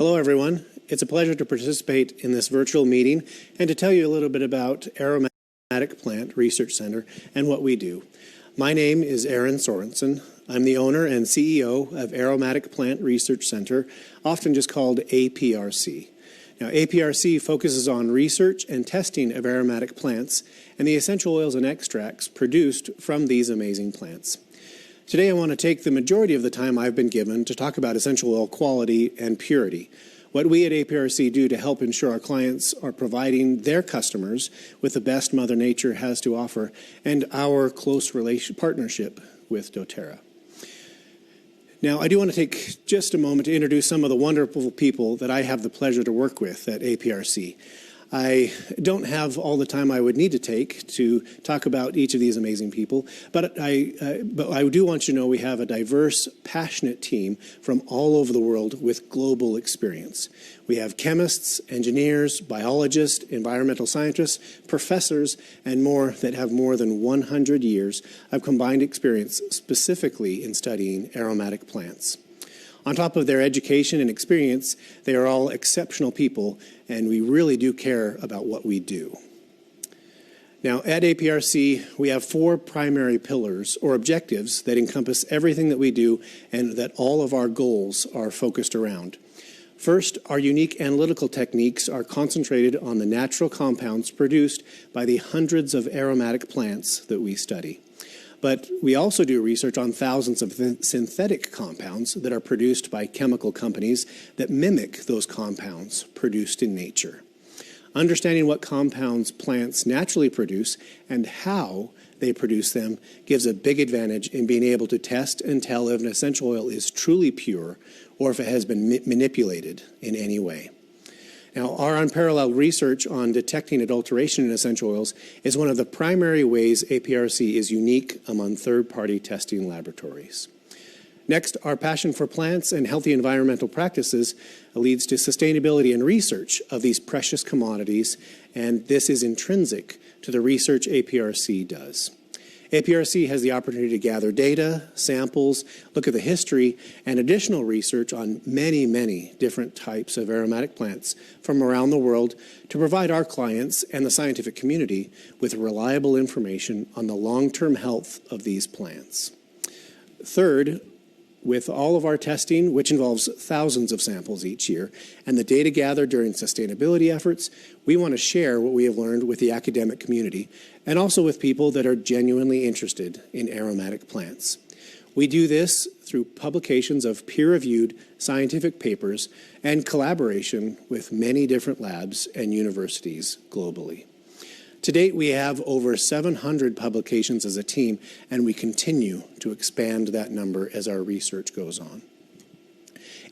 Hello, everyone. It's a pleasure to participate in this virtual meeting and to tell you a little bit about Aromatic Plant Research Center and what we do. My name is Aaron Sorensen. I'm the owner and CEO of Aromatic Plant Research Center, often just called APRC. Now, APRC focuses on research and testing of aromatic plants and the essential oils and extracts produced from these amazing plants. Today, I want to take the majority of the time I've been given to talk about essential oil quality and purity, what we at APRC do to help ensure our clients are providing their customers with the best Mother Nature has to offer, and our close partnership with doTERRA. Now, I do want to take just a moment to introduce some of the wonderful people that I have the pleasure to work with at APRC. I don't have all the time I would need to take to talk about each of these amazing people, but I do want you to know we have a diverse, passionate team from all over the world with global experience. We have chemists, engineers, biologists, environmental scientists, professors, and more that have more than 100 years of combined experience specifically in studying aromatic plants. On top of their education and experience, they are all exceptional people, and we really do care about what we do. Now, at APRC, we have 4 primary pillars or objectives that encompass everything that we do and that all of our goals are focused around. First, our unique analytical techniques are concentrated on the natural compounds produced by the hundreds of aromatic plants that we study. But we also do research on thousands of synthetic compounds that are produced by chemical companies that mimic those compounds produced in nature. Understanding what compounds plants naturally produce and how they produce them gives a big advantage in being able to test and tell if an essential oil is truly pure or if it has been manipulated in any way. Now, our unparalleled research on detecting adulteration in essential oils is one of the primary ways APRC is unique among third-party testing laboratories. Next, our passion for plants and healthy environmental practices leads to sustainability and research of these precious commodities, and this is intrinsic to the research APRC does. APRC has the opportunity to gather data, samples, look at the history, and additional research on many, many different types of aromatic plants from around the world to provide our clients and the scientific community with reliable information on the long-term health of these plants. Third, with all of our testing, which involves thousands of samples each year, and the data gathered during sustainability efforts, we want to share what we have learned with the academic community and also with people that are genuinely interested in aromatic plants. We do this through publications of peer-reviewed scientific papers and collaboration with many different labs and universities globally. To date, we have over 700 publications as a team, and we continue to expand that number as our research goes on.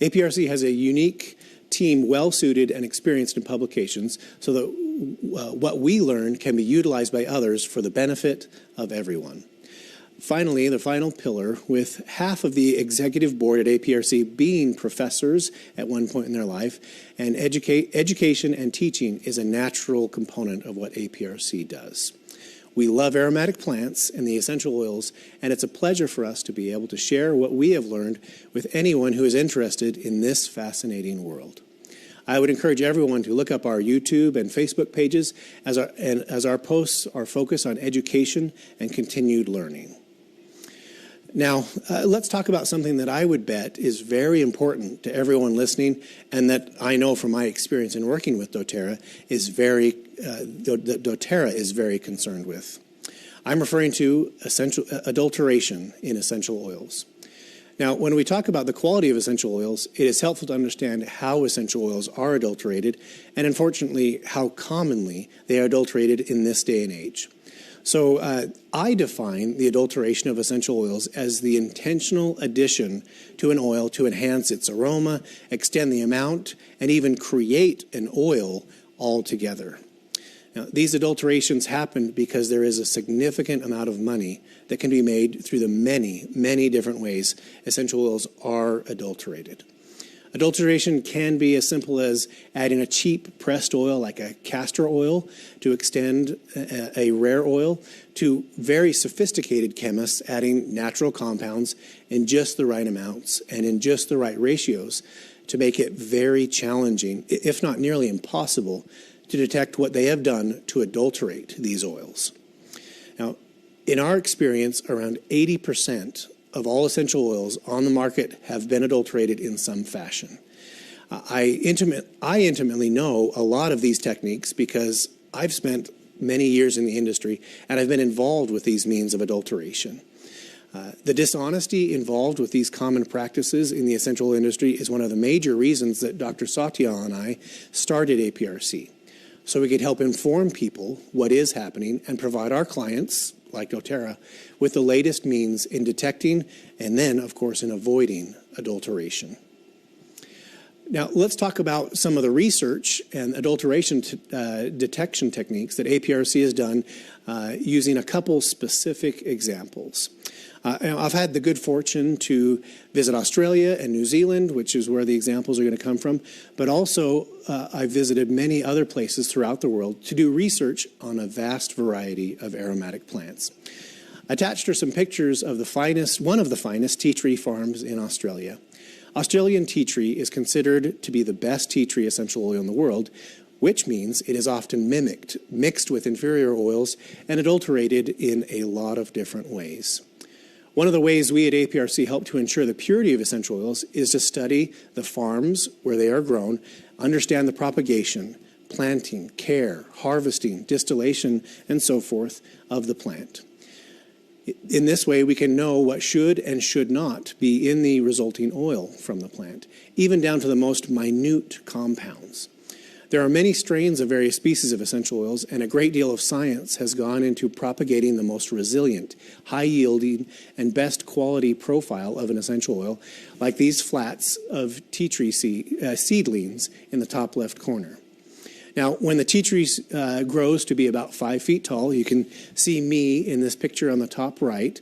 APRC has a unique team well-suited and experienced in publications so that what we learn can be utilized by others for the benefit of everyone. Finally, the final pillar, with half of the executive board at APRC being professors at one point in their life, and education and teaching is a natural component of what APRC does. We love aromatic plants and the essential oils, and it's a pleasure for us to be able to share what we have learned with anyone who is interested in this fascinating world. I would encourage everyone to look up our YouTube and Facebook pages as our posts are focused on education and continued learning. Now, let's talk about something that I would bet is very important to everyone listening, and that I know from my experience in working with doTERRA doTERRA is very concerned with. I'm referring to adulteration in essential oils. Now, when we talk about the quality of essential oils, it is helpful to understand how essential oils are adulterated, and unfortunately, how commonly they are adulterated in this day and age. So I define the adulteration of essential oils as the intentional addition to an oil to enhance its aroma, extend the amount, and even create an oil altogether. Now, these adulterations happen because there is a significant amount of money that can be made through the many, many different ways essential oils are adulterated. Adulteration can be as simple as adding a cheap pressed oil like a castor oil to extend a rare oil, to very sophisticated chemists adding natural compounds in just the right amounts and in just the right ratios to make it very challenging, if not nearly impossible, to detect what they have done to adulterate these oils. Now, in our experience, around 80% of all essential oils on the market have been adulterated in some fashion. I intimately know a lot of these techniques because I've spent many years in the industry and I've been involved with these means of adulteration. The dishonesty involved with these common practices in the essential oil industry is one of the major reasons that Dr. Satya and I started APRC, so we could help inform people what is happening and provide our clients, like doTERRA, with the latest means in detecting and then, of course, in avoiding adulteration. Now, let's talk about some of the research and adulteration detection techniques that APRC has done using a couple specific examples. I've had the good fortune to visit Australia and New Zealand, which is where the examples are going to come from, but also I've visited many other places throughout the world to do research on a vast variety of aromatic plants. Attached are some pictures of one of the finest tea tree farms in Australia. Australian tea tree is considered to be the best tea tree essential oil in the world, which means it is often mixed with inferior oils, and adulterated in a lot of different ways. One of the ways we at APRC help to ensure the purity of essential oils is to study the farms where they are grown, understand the propagation, planting, care, harvesting, distillation, and so forth of the plant. In this way, we can know what should and should not be in the resulting oil from the plant, even down to the most minute compounds. There are many strains of various species of essential oils, and a great deal of science has gone into propagating the most resilient, high-yielding, and best quality profile of an essential oil, like these flats of tea tree seedlings in the top left corner. Now, when the tea tree grows to be about 5 feet tall, you can see me in this picture on the top right.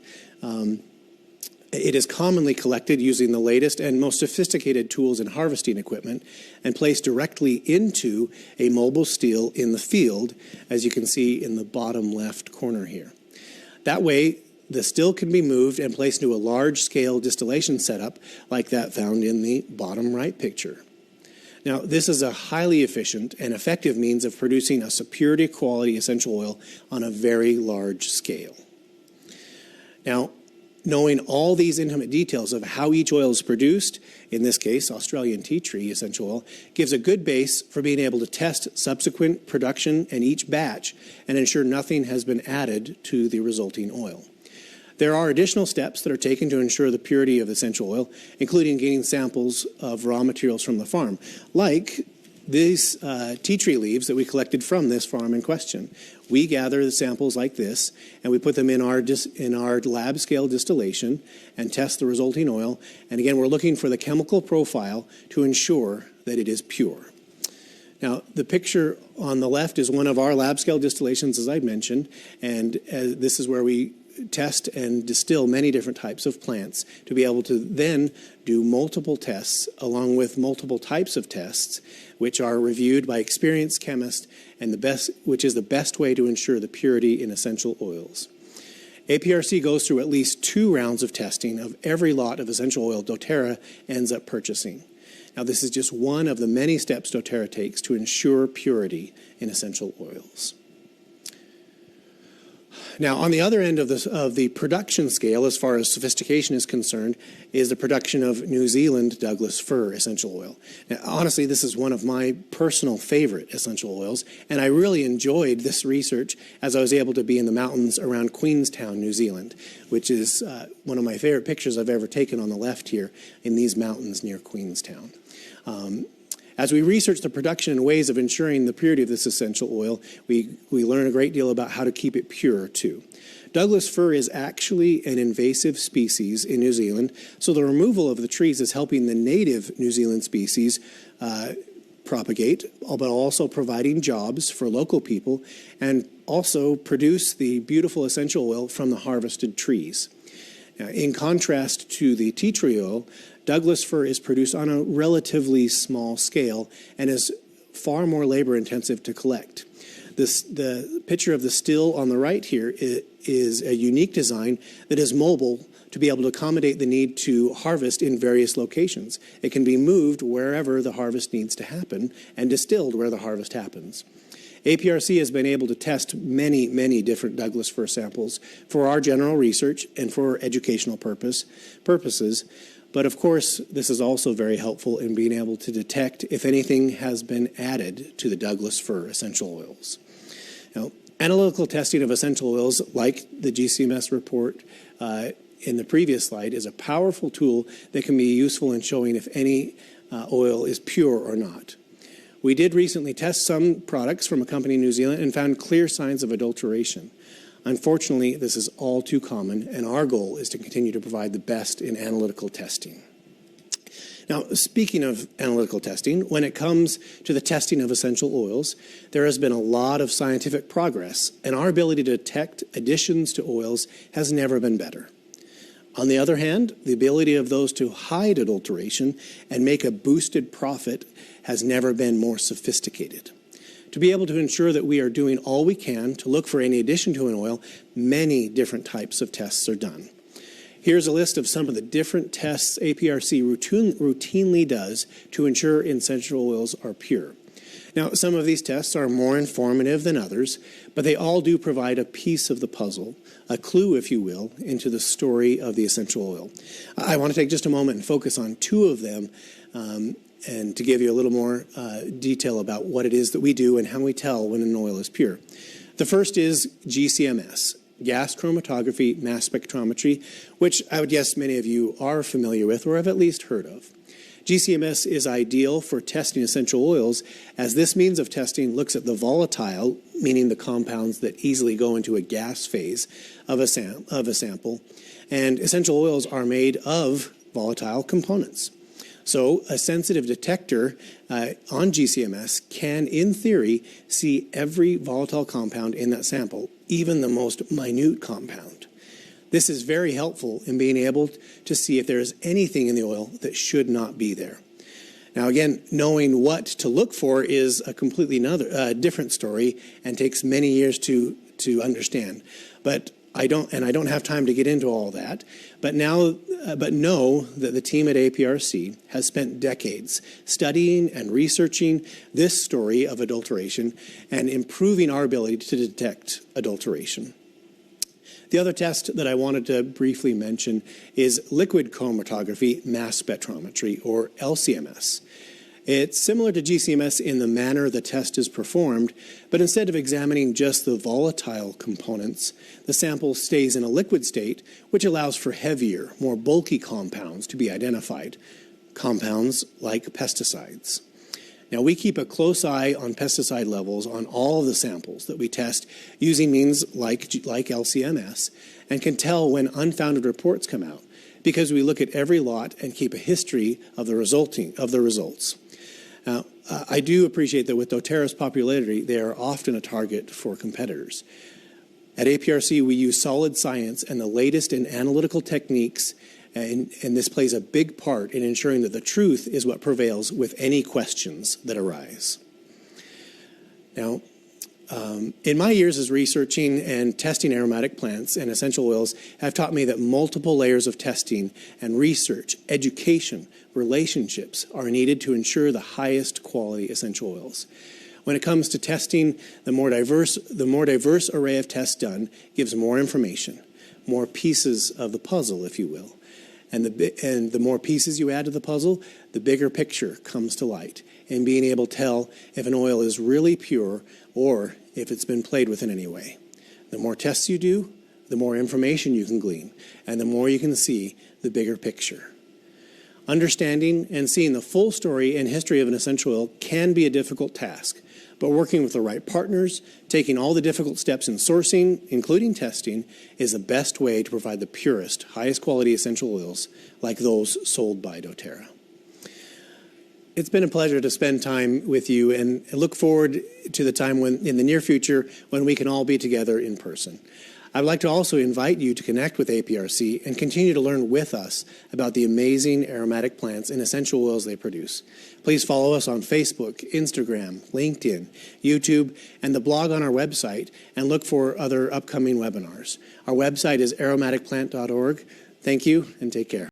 It is commonly collected using the latest and most sophisticated tools and harvesting equipment and placed directly into a mobile still in the field, as you can see in the bottom left corner here. That way, the still can be moved and placed into a large-scale distillation setup like that found in the bottom right picture. Now, this is a highly efficient and effective means of producing a superior quality essential oil on a very large scale. Now, knowing all these intimate details of how each oil is produced, in this case, Australian tea tree essential oil, gives a good base for being able to test subsequent production and each batch and ensure nothing has been added to the resulting oil. There are additional steps that are taken to ensure the purity of essential oil, including getting samples of raw materials from the farm, like these tea tree leaves that we collected from this farm in question. We gather the samples like this, and we put them in our lab scale distillation and test the resulting oil. And again, we're looking for the chemical profile to ensure that it is pure. Now, the picture on the left is one of our lab scale distillations, as I mentioned, and this is where we test and distill many different types of plants to be able to then do multiple tests along with multiple types of tests, which are reviewed by experienced chemists, and which is the best way to ensure the purity in essential oils. APRC goes through at least 2 rounds of testing of every lot of essential oil doTERRA ends up purchasing. Now, this is just one of the many steps doTERRA takes to ensure purity in essential oils. Now, on the other end of the production scale, as far as sophistication is concerned, is the production of New Zealand Douglas fir essential oil. Now, honestly, this is one of my personal favorite essential oils, and I really enjoyed this research as I was able to be in the mountains around Queenstown, New Zealand, which is one of my favorite pictures I've ever taken on the left here in these mountains near Queenstown. As we research the production and ways of ensuring the purity of this essential oil, we learn a great deal about how to keep it pure, too. Douglas fir is actually an invasive species in New Zealand, so the removal of the trees is helping the native New Zealand species propagate, but also providing jobs for local people and also produce the beautiful essential oil from the harvested trees. Now, in contrast to the tea tree oil, Douglas fir is produced on a relatively small scale and is far more labor-intensive to collect. The picture of the still on the right here is a unique design that is mobile to be able to accommodate the need to harvest in various locations. It can be moved wherever the harvest needs to happen and distilled where the harvest happens. APRC has been able to test many different Douglas fir samples for our general research and for educational purposes. But of course, this is also very helpful in being able to detect if anything has been added to the Douglas fir essential oils. Now, analytical testing of essential oils, like the GCMS report in the previous slide, is a powerful tool that can be useful in showing if any oil is pure or not. We did recently test some products from a company in New Zealand and found clear signs of adulteration. Unfortunately, this is all too common, and our goal is to continue to provide the best in analytical testing. Now, speaking of analytical testing, when it comes to the testing of essential oils, there has been a lot of scientific progress, and our ability to detect additions to oils has never been better. On the other hand, the ability of those to hide adulteration and make a boosted profit has never been more sophisticated. To be able to ensure that we are doing all we can to look for any addition to an oil, many different types of tests are done. Here's a list of some of the different tests APRC routinely does to ensure essential oils are pure. Now, some of these tests are more informative than others, but they all do provide a piece of the puzzle, a clue, if you will, into the story of the essential oil. I want to take just a moment and focus on two of them and to give you a little more detail about what it is that we do and how we tell when an oil is pure. The first is GCMS, gas chromatography mass spectrometry, which I would guess many of you are familiar with or have at least heard of. GCMS is ideal for testing essential oils, as this means of testing looks at the volatile, meaning the compounds that easily go into a gas phase of a sample, and essential oils are made of volatile components. So a sensitive detector on GCMS can, in theory, see every volatile compound in that sample, even the most minute compound. This is very helpful in being able to see if there is anything in the oil that should not be there. Now again, knowing what to look for is a completely different story and takes many years to understand. But I don't have time to get into all that. But know that the team at APRC has spent decades studying and researching this story of adulteration and improving our ability to detect adulteration. The other test that I wanted to briefly mention is liquid chromatography mass spectrometry, or LCMS. It's similar to GCMS in the manner the test is performed, but instead of examining just the volatile components, the sample stays in a liquid state, which allows for heavier, more bulky compounds to be identified, compounds like pesticides. Now, we keep a close eye on pesticide levels on all of the samples that we test using means like LCMS, and can tell when unfounded reports come out because we look at every lot and keep a history of the results. Now, I do appreciate that with doTERRA's popularity, they are often a target for competitors. At APRC, we use solid science and the latest in analytical techniques, and this plays a big part in ensuring that the truth is what prevails with any questions that arise. Now, in my years as researching and testing aromatic plants and essential oils have taught me that multiple layers of testing and research, education, relationships are needed to ensure the highest quality essential oils. When it comes to testing, the more diverse array of tests done gives more information, more pieces of the puzzle, if you will. And the more pieces you add to the puzzle, the bigger picture comes to light, and being able to tell if an oil is really pure or if it's been played with in any way. The more tests you do, the more information you can glean, and the more you can see the bigger picture. Understanding and seeing the full story and history of an essential oil can be a difficult task, but working with the right partners, taking all the difficult steps in sourcing, including testing, is the best way to provide the purest, highest quality essential oils like those sold by doTERRA. It's been a pleasure to spend time with you, and I look forward to the time when, in the near future, when we can all be together in person. I'd like to also invite you to connect with APRC and continue to learn with us about the amazing aromatic plants and essential oils they produce. Please follow us on Facebook, Instagram, LinkedIn, YouTube, and the blog on our website, and look for other upcoming webinars. Our website is aromaticplant.org. Thank you and take care.